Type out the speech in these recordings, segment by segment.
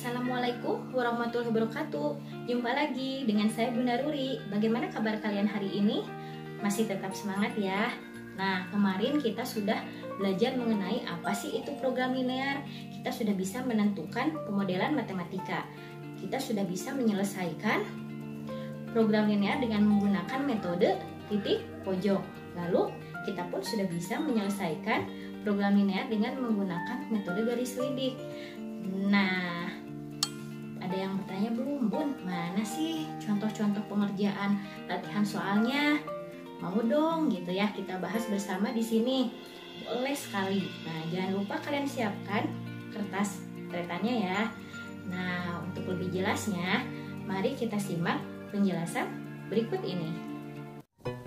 Assalamualaikum warahmatullahi wabarakatuh. Jumpa lagi dengan saya Bunda Ruri. Bagaimana kabar kalian hari ini? Masih tetap semangat ya? Nah, kemarin kita sudah belajar mengenai apa sih itu program linear. Kita sudah bisa menentukan pemodelan matematika. Kita sudah bisa menyelesaikan program linear dengan menggunakan metode titik pojok. Lalu, kita pun sudah bisa menyelesaikan program linear dengan menggunakan metode garis lidik. Nah, ada yang bertanya belum, Bun? Mana sih contoh-contoh pengerjaan latihan soalnya? Mau dong gitu ya, kita bahas bersama di sini. Boleh sekali. Nah, jangan lupa kalian siapkan kertas catatan ya. Nah, untuk lebih jelasnya, mari kita simak penjelasan berikut ini.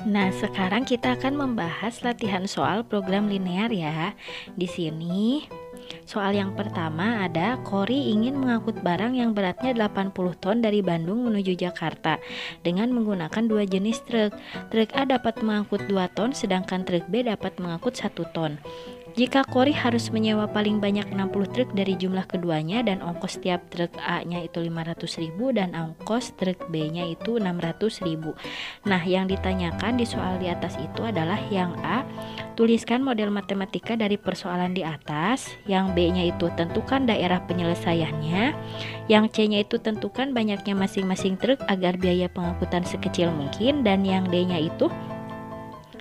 Nah, sekarang kita akan membahas latihan soal program linear ya. Di sini, soal yang pertama ada Kori ingin mengangkut barang yang beratnya 80 ton dari Bandung menuju Jakarta dengan menggunakan dua jenis truk. Truk A dapat mengangkut 2 ton, sedangkan truk B dapat mengangkut 1 ton. Jika Kori harus menyewa paling banyak 60 truk dari jumlah keduanya dan ongkos tiap truk A-nya itu 500.000 dan ongkos truk B-nya itu 600.000. Nah, yang ditanyakan di soal di atas itu adalah yang A, tuliskan model matematika dari persoalan di atas. Yang B-nya itu tentukan daerah penyelesaiannya. Yang C-nya itu tentukan banyaknya masing-masing truk agar biaya pengangkutan sekecil mungkin. Dan yang D-nya itu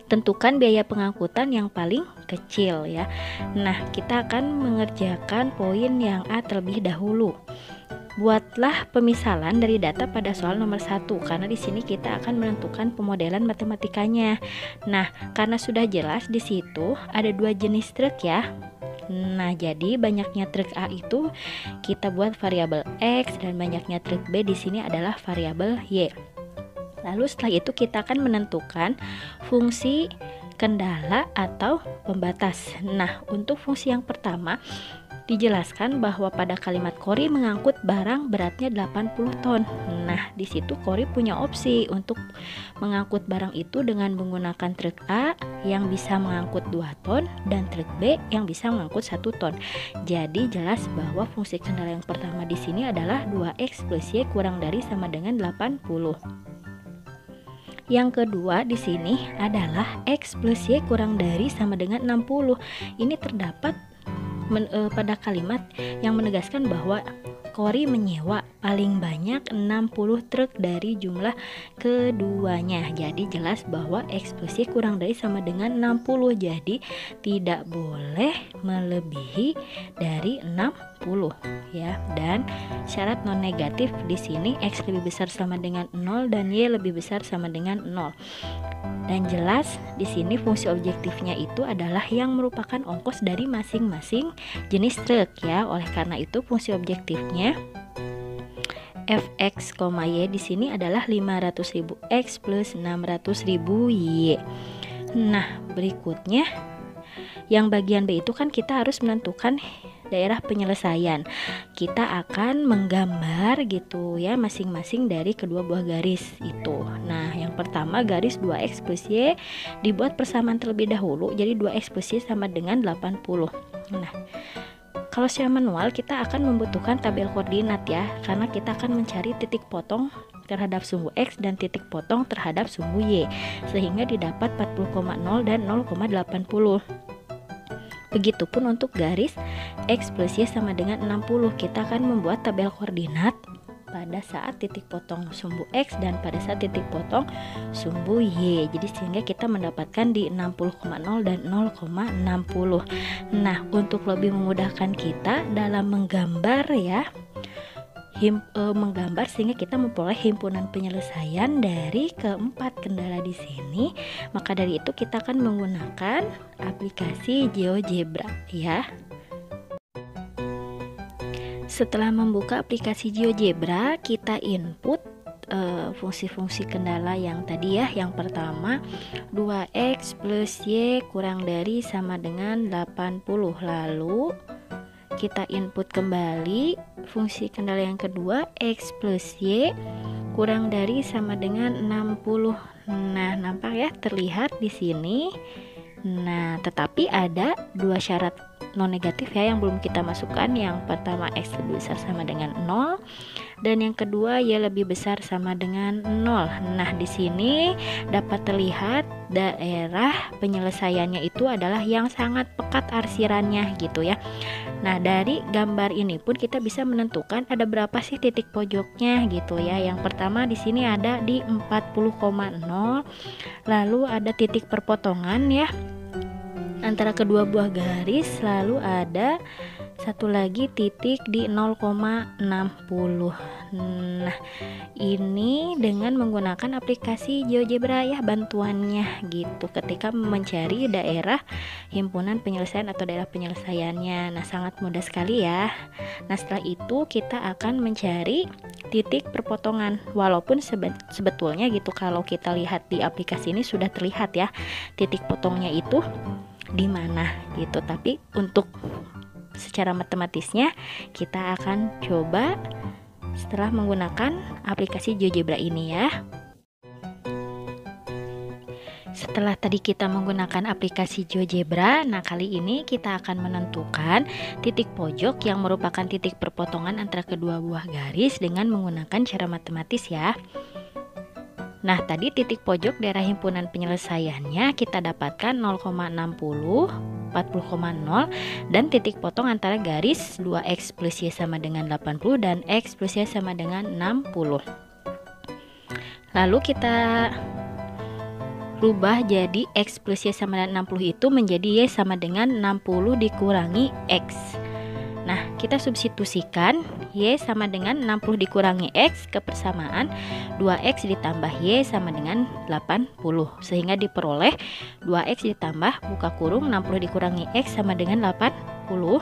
tentukan biaya pengangkutan yang paling kecil ya. Nah, kita akan mengerjakan poin yang A terlebih dahulu. Buatlah pemisalan dari data pada soal nomor 1 karena di sini kita akan menentukan pemodelan matematikanya. Nah, karena sudah jelas di situ ada dua jenis truk ya. Nah, jadi banyaknya truk A itu kita buat variabel X dan banyaknya truk B di sini adalah variabel Y. Lalu setelah itu kita akan menentukan fungsi kendala atau pembatas. Nah, untuk fungsi yang pertama dijelaskan bahwa pada kalimat Kori mengangkut barang beratnya 80 ton. Nah, di situ Kori punya opsi untuk mengangkut barang itu dengan menggunakan truk A yang bisa mengangkut 2 ton dan truk B yang bisa mengangkut 1 ton. Jadi jelas bahwa fungsi kendala yang pertama di sini adalah 2X plus Y kurang dari sama dengan 80. Yang kedua di sini adalah X plus Y kurang dari sama dengan 60. Ini terdapat pada kalimat yang menegaskan bahwa Kori menyewa paling banyak 60 truk dari jumlah keduanya. Jadi jelas bahwa X plus Y kurang dari sama dengan 60. Jadi tidak boleh melebihi dari 60 ya. Dan syarat non negatif di sini X lebih besar sama dengan 0 dan Y lebih besar sama dengan 0. Dan jelas di sini fungsi objektifnya itu adalah yang merupakan ongkos dari masing-masing jenis truk ya. Oleh karena itu fungsi objektifnya Fx, Y di sini adalah 500.000 X plus 600.000 Y. Nah, berikutnya yang bagian B itu kan kita harus menentukan daerah penyelesaian. Kita akan menggambar gitu ya masing-masing dari kedua buah garis itu. Nah, yang pertama garis 2X plus Y dibuat persamaan terlebih dahulu. Jadi 2X plus Y sama dengan 80. Nah, kalau secara manual kita akan membutuhkan tabel koordinat ya, karena kita akan mencari titik potong terhadap sumbu X dan titik potong terhadap sumbu Y, sehingga didapat 40,0 dan 0,80. Begitupun untuk garis X plus Y sama dengan 60, kita akan membuat tabel koordinat pada saat titik potong sumbu X dan pada saat titik potong sumbu Y. Jadi sehingga kita mendapatkan di 60,0 dan 0,60. Nah, untuk lebih memudahkan kita dalam menggambar ya, menggambar sehingga kita memperoleh himpunan penyelesaian dari keempat kendala di sini. Maka dari itu kita akan menggunakan aplikasi GeoGebra ya. Setelah membuka aplikasi GeoGebra, kita input fungsi-fungsi kendala yang tadi ya. Yang pertama 2X plus Y kurang dari sama dengan 80. Lalu kita input kembali fungsi kendala yang kedua X plus Y kurang dari sama dengan 60. Nah, nampak ya terlihat di sini. Nah, tetapi ada dua syarat non negatif ya yang belum kita masukkan. Yang pertama X lebih besar sama dengan 0 dan yang kedua Y lebih besar sama dengan 0. Nah, di sini dapat terlihat daerah penyelesaiannya itu adalah yang sangat pekat arsirannya gitu ya. Nah, dari gambar ini pun kita bisa menentukan ada berapa sih titik pojoknya gitu ya. Yang pertama di sini ada di 40,0, lalu ada titik perpotongan ya antara kedua buah garis, lalu ada satu lagi titik di 0,60. Nah, ini dengan menggunakan aplikasi GeoGebra ya bantuannya gitu ketika mencari daerah himpunan penyelesaian atau daerah penyelesaiannya. Nah, sangat mudah sekali ya. Nah, setelah itu kita akan mencari titik perpotongan. Walaupun sebetulnya gitu kalau kita lihat di aplikasi ini sudah terlihat ya titik potongnya itu di mana gitu. Tapi untuk secara matematisnya kita akan coba setelah menggunakan aplikasi GeoGebra ini ya. Setelah tadi kita menggunakan aplikasi GeoGebra, nah kali ini kita akan menentukan titik pojok yang merupakan titik perpotongan antara kedua buah garis dengan menggunakan cara matematis ya. Nah, tadi titik pojok daerah himpunan penyelesaiannya kita dapatkan 0,60, 40,0 dan titik potong antara garis 2X plus Y sama dengan 80 dan X plus Y sama dengan 60. Lalu kita rubah jadi X plus Y sama dengan 60 itu menjadi Y sama dengan 60 dikurangi X. Nah, kita substitusikan Y sama dengan 60 dikurangi X ke persamaan 2X ditambah Y sama dengan 80, sehingga diperoleh 2X ditambah buka kurung 60 dikurangi X sama dengan 80.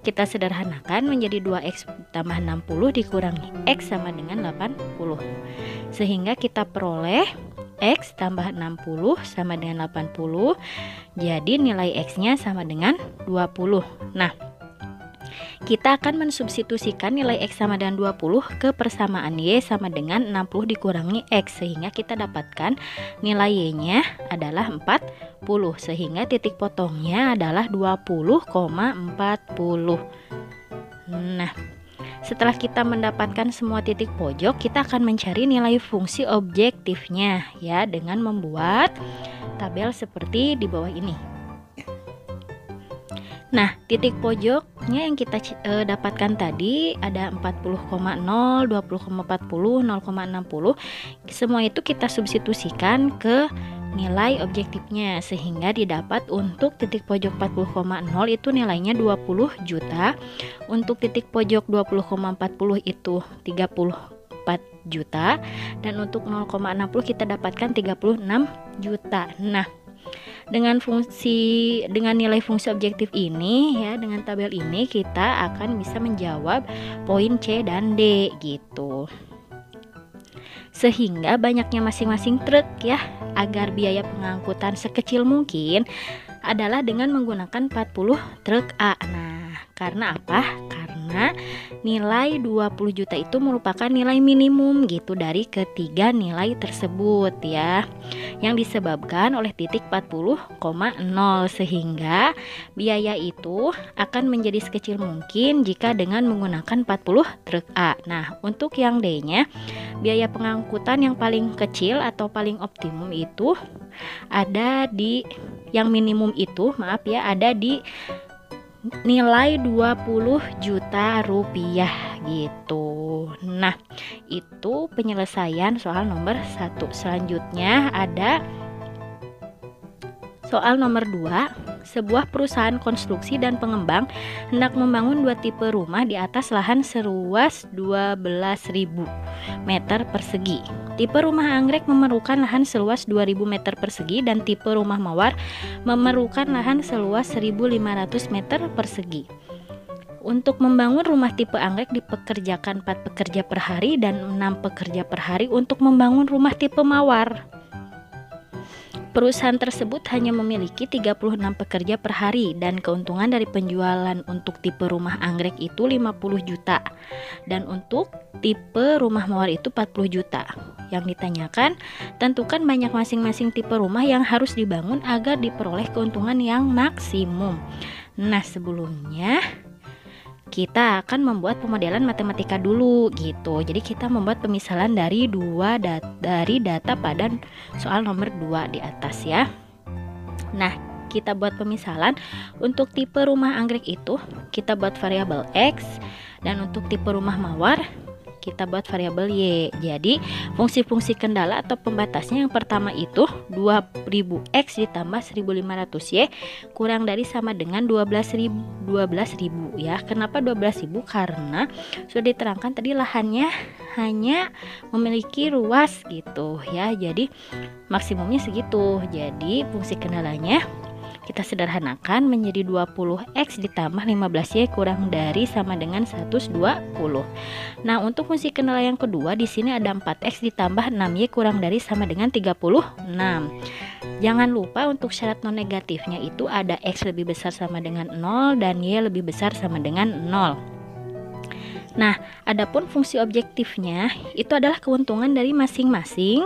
Kita sederhanakan menjadi 2X tambah 60 dikurangi X sama dengan 80, sehingga kita peroleh X tambah 60 sama dengan 80. Jadi nilai X nya sama dengan 20. Nah, kita akan mensubstitusikan nilai X sama dengan 20 ke persamaan Y sama dengan 60 dikurangi X, sehingga kita dapatkan nilai Y nya adalah 40, sehingga titik potongnya adalah 20,40. Nah, setelah kita mendapatkan semua titik pojok, kita akan mencari nilai fungsi objektifnya ya dengan membuat tabel seperti di bawah ini. Nah, titik pojoknya yang kita dapatkan tadi ada 40,0, 20,40, 0,60. Semua itu kita substitusikan ke nilai objektifnya, sehingga didapat untuk titik pojok 40,0 itu nilainya 20 juta. Untuk titik pojok 20,40 itu 34 juta. Dan untuk 0,60 kita dapatkan 36 juta. Nah, dengan nilai fungsi objektif ini ya, dengan tabel ini kita akan bisa menjawab poin C dan D gitu. Sehingga banyaknya masing-masing truk ya, agar biaya pengangkutan sekecil mungkin adalah dengan menggunakan 40 truk A. Nah, karena apa? Karena nilai 20 juta itu merupakan nilai minimum gitu dari ketiga nilai tersebut ya, yang disebabkan oleh titik 40,0, sehingga biaya itu akan menjadi sekecil mungkin jika dengan menggunakan 40 truk A. Nah, untuk yang D nya, biaya pengangkutan yang paling kecil atau paling optimum itu ada di yang minimum itu, maaf ya, ada di nilai 20 juta rupiah gitu. Nah, itu penyelesaian soal nomor 1. Selanjutnya ada soal nomor 2. Sebuah perusahaan konstruksi dan pengembang hendak membangun 2 tipe rumah di atas lahan seluas 12.000 meter persegi. Tipe rumah anggrek memerlukan lahan seluas 2.000 meter persegi dan tipe rumah mawar memerlukan lahan seluas 1.500 meter persegi. Untuk membangun rumah tipe anggrek dipekerjakan 4 pekerja per hari dan 6 pekerja per hari untuk membangun rumah tipe mawar. Perusahaan tersebut hanya memiliki 36 pekerja per hari dan keuntungan dari penjualan untuk tipe rumah anggrek itu 50 juta dan untuk tipe rumah mawar itu 40 juta. Yang ditanyakan, tentukan banyak masing-masing tipe rumah yang harus dibangun agar diperoleh keuntungan yang maksimum. Nah, sebelumnya kita akan membuat pemodelan matematika dulu gitu. Jadi kita membuat pemisalan dari data pada soal nomor 2 di atas ya. Nah, kita buat pemisalan untuk tipe rumah anggrek itu kita buat variabel X, dan untuk tipe rumah mawar kita buat variabel Y. Jadi fungsi-fungsi kendala atau pembatasnya yang pertama itu 2000X ditambah 1500Y kurang dari sama dengan 12.000 ya. Kenapa 12.000? Karena sudah diterangkan tadi lahannya hanya memiliki ruas gitu ya. Jadi maksimumnya segitu. Jadi fungsi kendalanya kita sederhanakan menjadi 20X ditambah 15Y kurang dari sama dengan 120. Nah, untuk fungsi kendala yang kedua di sini ada 4X ditambah 6Y kurang dari sama dengan 36. Jangan lupa untuk syarat non negatifnya itu ada X lebih besar sama dengan 0 dan Y lebih besar sama dengan 0. Nah, adapun fungsi objektifnya itu adalah keuntungan dari masing-masing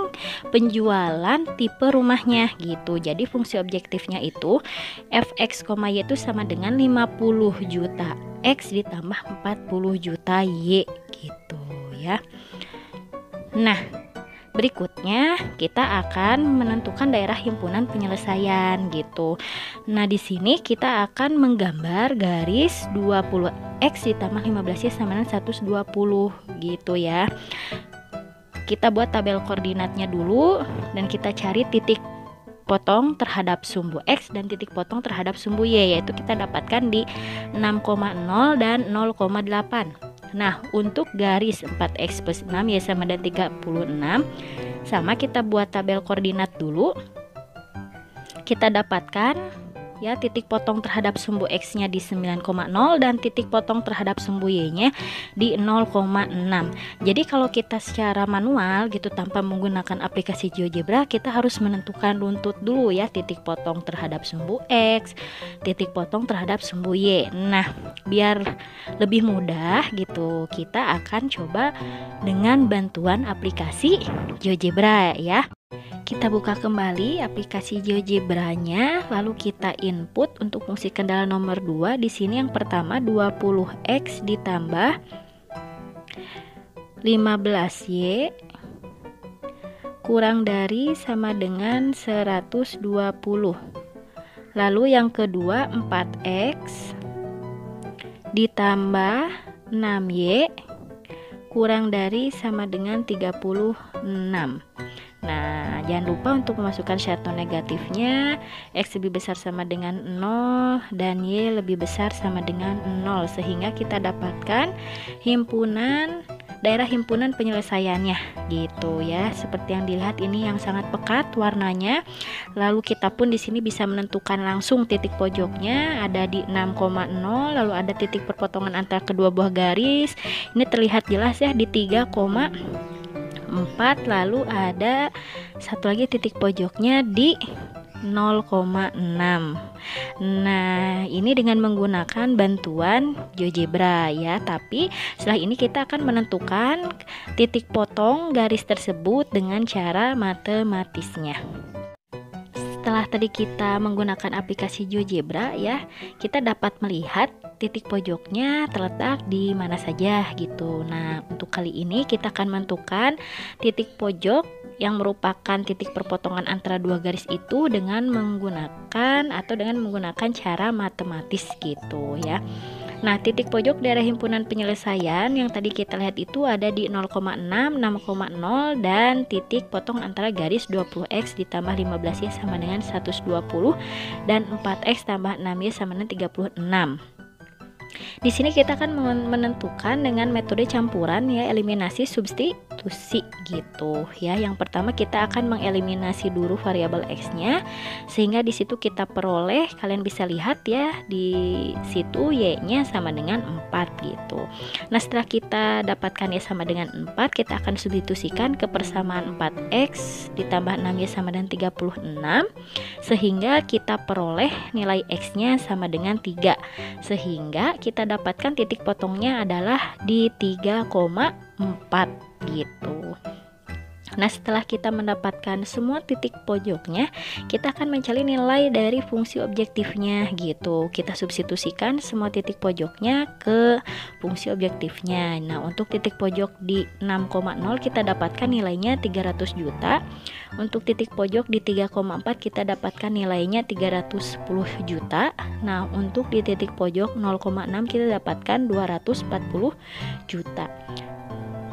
penjualan tipe rumahnya gitu. Jadi fungsi objektifnya itu Fx, Y itu sama dengan 50 juta X ditambah 40 juta Y gitu ya. Nah, berikutnya kita akan menentukan daerah himpunan penyelesaian gitu. Nah, di sini kita akan menggambar garis 20X ditambah 15Y sama dengan 120 gitu ya. Kita buat tabel koordinatnya dulu dan kita cari titik potong terhadap sumbu X dan titik potong terhadap sumbu Y, yaitu kita dapatkan di 6,0 dan 0,8. Nah, untuk garis 4X plus 6 Y sama dengan 36, sama kita buat tabel koordinat dulu. Kita dapatkan ya titik potong terhadap sumbu X-nya di 9,0 dan titik potong terhadap sumbu Y-nya di 0,6. Jadi kalau kita secara manual gitu tanpa menggunakan aplikasi GeoGebra, kita harus menentukan runtut dulu ya titik potong terhadap sumbu X, titik potong terhadap sumbu Y. Nah, biar lebih mudah gitu, kita akan coba dengan bantuan aplikasi GeoGebra ya. Kita buka kembali aplikasi GeoGebra-nya, lalu kita input untuk fungsi kendala nomor 2. Di sini yang pertama 20X ditambah 15Y kurang dari sama dengan 120. Lalu yang kedua 4X ditambah 6Y kurang dari sama dengan 36. Nah, jangan lupa untuk memasukkan syarat non negatifnya. X lebih besar sama dengan 0 dan Y lebih besar sama dengan 0, sehingga kita dapatkan daerah himpunan penyelesaiannya gitu ya. Seperti yang dilihat ini yang sangat pekat warnanya. Lalu kita pun di sini bisa menentukan langsung titik pojoknya ada di 6,0, lalu ada titik perpotongan antara kedua buah garis. Ini terlihat jelas ya di 3,4, lalu ada satu lagi titik pojoknya di 0,6. Nah, ini dengan menggunakan bantuan GeoGebra ya. Tapi setelah ini kita akan menentukan titik potong garis tersebut dengan cara matematisnya. Setelah tadi kita menggunakan aplikasi GeoGebra ya, kita dapat melihat titik pojoknya terletak di mana saja gitu. Nah, untuk kali ini kita akan menentukan titik pojok yang merupakan titik perpotongan antara dua garis itu dengan menggunakan cara matematis gitu ya. Nah, titik pojok daerah himpunan penyelesaian yang tadi kita lihat itu ada di 0,6, 6,0 dan titik potong antara garis 20X ditambah 15Y sama dengan 120 dan 4X tambah 6Y sama dengan 36. Di sini kita akan menentukan dengan metode campuran ya, eliminasi substitusi gitu ya. Yang pertama kita akan mengeliminasi dulu variabel X-nya sehingga di situ kita peroleh, kalian bisa lihat ya di situ Y-nya sama dengan 4 gitu. Nah, setelah kita dapatkan Y sama dengan 4, kita akan substitusikan ke persamaan 4X ditambah 6Y sama dengan 36 sehingga kita peroleh nilai X-nya sama dengan 3, sehingga kita dapatkan titik potongnya adalah di 3,4 gitu. Nah, setelah kita mendapatkan semua titik pojoknya, kita akan mencari nilai dari fungsi objektifnya gitu. Kita substitusikan semua titik pojoknya ke fungsi objektifnya. Nah, untuk titik pojok di 6,0 kita dapatkan nilainya 300 juta. Untuk titik pojok di 3,4 kita dapatkan nilainya 310 juta. Nah, untuk di titik pojok 0,6 kita dapatkan 240 juta.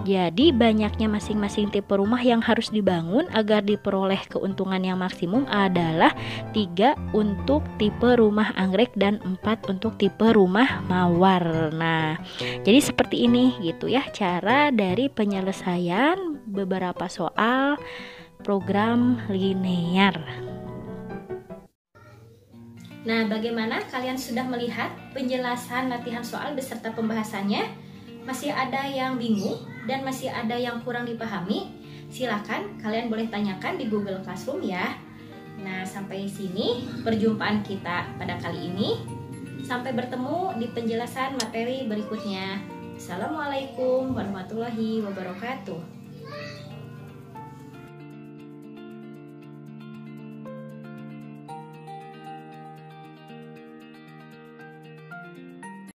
Jadi banyaknya masing-masing tipe rumah yang harus dibangun agar diperoleh keuntungan yang maksimum adalah 3 untuk tipe rumah anggrek dan 4 untuk tipe rumah mawar. Nah, jadi seperti ini gitu ya cara dari penyelesaian beberapa soal program linear. Nah, bagaimana kalian sudah melihat penjelasan latihan soal beserta pembahasannya? Masih ada yang bingung dan masih ada yang kurang dipahami? Silakan kalian boleh tanyakan di Google Classroom ya. Nah, sampai sini perjumpaan kita pada kali ini. Sampai bertemu di penjelasan materi berikutnya. Assalamualaikum warahmatullahi wabarakatuh.